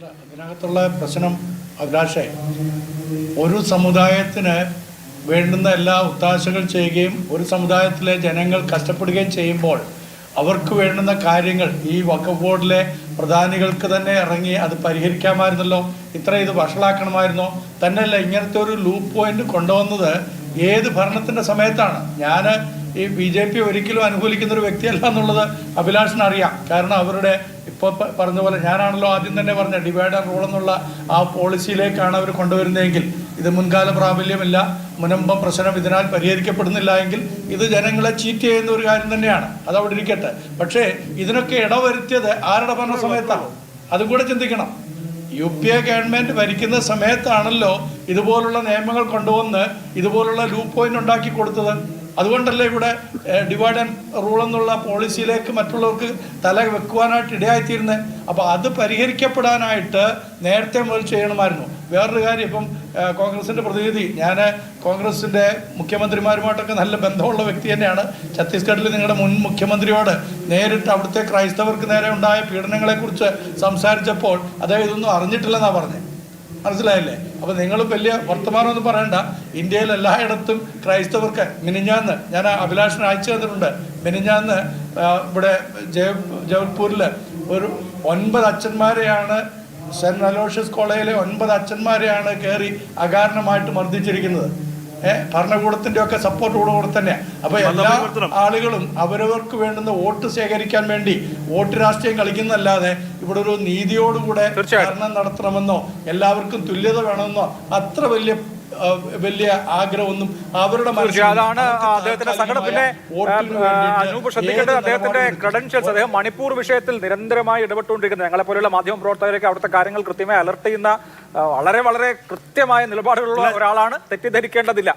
അതിനകത്തുള്ള പ്രശ്നം അഭിലാഷേ, ഒരു സമുദായത്തിന് വേണ്ടുന്ന എല്ലാ ഒത്താശകൾ ചെയ്യുകയും ഒരു സമുദായത്തിലെ ജനങ്ങൾ കഷ്ടപ്പെടുകയും ചെയ്യുമ്പോൾ അവർക്ക് വേണ്ടുന്ന കാര്യങ്ങൾ ഈ വഖഫ് ബോർഡിലെ പ്രധാനികൾക്ക് തന്നെ ഇറങ്ങി അത് പരിഹരിക്കാമായിരുന്നല്ലോ. ഇത് വഷളാക്കണമായിരുന്നോ? തന്നെയല്ല, ഇങ്ങനത്തെ ഒരു ലൂപ്പ് പോയിന്റ് കൊണ്ടുവന്നത് ഏത് ഭരണത്തിൻ്റെ സമയത്താണ്? ഞാൻ ഈ BJP ഒരിക്കലും അനുകൂലിക്കുന്ന ഒരു വ്യക്തിയല്ല എന്നുള്ളത് അഭിലാഷിന് അറിയാം. കാരണം അവരുടെ ഇപ്പോൾ പറഞ്ഞ പോലെ ഞാനാണല്ലോ ആദ്യം തന്നെ പറഞ്ഞ ഡിവൈഡ് ആൻഡ് റൂൾ എന്നുള്ള ആ പോളിസിയിലേക്കാണ് അവർ കൊണ്ടുവരുന്നതെങ്കിൽ ഇത് മുൻകാല പ്രാബല്യമില്ല, മുനമ്പം പ്രശ്നം ഇതിനാൽ പരിഹരിക്കപ്പെടുന്നില്ല എങ്കിൽ ഇത് ജനങ്ങളെ ചീറ്റ് ചെയ്യുന്ന ഒരു കാര്യം തന്നെയാണ്. അതവിടെ ഇരിക്കട്ടെ. പക്ഷേ ഇതിനൊക്കെ ഇടവരുത്തിയത് ആരുടെ ഭരണ സമയത്താണ്? അതും കൂടെ ചിന്തിക്കണം. UPA ഗവൺമെൻറ് ഭരിക്കുന്ന സമയത്താണല്ലോ ഇതുപോലുള്ള നിയമങ്ങൾ കൊണ്ടുവന്ന് ഇതുപോലുള്ള ലൂപ്പ് പോയിന്റ് ഉണ്ടാക്കി കൊടുത്തത്. അതുകൊണ്ടല്ലേ ഇവിടെ ഡിവൈഡ് ആൻഡ് റൂൾ എന്നുള്ള പോളിസിയിലേക്ക് മറ്റുള്ളവർക്ക് തല വെക്കുവാനായിട്ട് ഇടയായിത്തീരുന്നത്. അപ്പോൾ അത് പരിഹരിക്കപ്പെടാനായിട്ട് നേരത്തെ മുതൽ ചെയ്യണമായിരുന്നു. വേറൊരു കാര്യം, ഇപ്പം കോൺഗ്രസിൻ്റെ പ്രതിനിധി, ഞാൻ കോൺഗ്രസിൻ്റെ മുഖ്യമന്ത്രിമാരുമായിട്ടൊക്കെ നല്ല ബന്ധമുള്ള വ്യക്തി തന്നെയാണ്. ഛത്തീസ്ഗഡിൽ നിങ്ങളുടെ മുൻ മുഖ്യമന്ത്രിയോട് നേരിട്ട് അവിടുത്തെ ക്രൈസ്തവർക്ക് നേരെ ഉണ്ടായ പീഡനങ്ങളെക്കുറിച്ച് സംസാരിച്ചപ്പോൾ അദ്ദേഹം ഇതൊന്നും അറിഞ്ഞിട്ടില്ലെന്നാണ് പറഞ്ഞത്. മനസ്സിലായില്ലേ? അപ്പോൾ നിങ്ങൾ വലിയ വർത്തമാനമൊന്നും പറയണ്ട. ഇന്ത്യയിൽ എല്ലായിടത്തും ക്രൈസ്തവർക്ക് മിനിഞ്ഞാന്ന് ഞാൻ അഭിലാഷിന് അയച്ചു തന്നിട്ടുണ്ട്. മിനിഞ്ഞാന്ന് ഇവിടെ ജബൽപൂരിൽ ഒരു 9 അച്ഛന്മാരെയാണ്, സെൻറ്റ് അലോഷ്യസ് കോളേജിലെ 9 അച്ഛന്മാരെയാണ് കയറി അകാരണമായിട്ട് മർദ്ദിച്ചിരിക്കുന്നത്. ഭരണകൂടത്തിൻ്റെ ഒക്കെ സപ്പോർട്ടോട് കൂടെ തന്നെയാണ്. അപ്പോൾ എല്ലാ ആളുകളും അവരവർക്ക് വേണ്ടുന്ന വോട്ട് ശേഖരിക്കാൻ വേണ്ടി വോട്ട് രാഷ്ട്രീയം കളിക്കുന്നതല്ലാതെ ഇവിടെ ഒരു നീതിയോടുകൂടെ ഭരണം നടത്തണമെന്നോ എല്ലാവർക്കും തുല്യത വേണമെന്നോ അത്ര വലിയ ആഗ്രഹമൊന്നും അവരുടെ അതാണ് അദ്ദേഹത്തിന്റെ സങ്കടം. പിന്നെ അനൂപ് ശ്രദ്ധിക്കേണ്ടത് അദ്ദേഹത്തിന്റെ ക്രെഡൻഷ്യൽസ്. അദ്ദേഹം മണിപ്പൂർ വിഷയത്തിൽ നിരന്തരമായി ഇടപെട്ടുകൊണ്ടിരിക്കുന്നത്, ഞങ്ങളെ പോലെയുള്ള മാധ്യമ പ്രവർത്തകരൊക്കെ അവിടുത്തെ കാര്യങ്ങൾ കൃത്യമായി അലർട്ട് ചെയ്യുന്ന വളരെ വളരെ കൃത്യമായ നിലപാടുകളുള്ള ഒരാളാണ്. തെറ്റിദ്ധരിക്കേണ്ടതില്ല.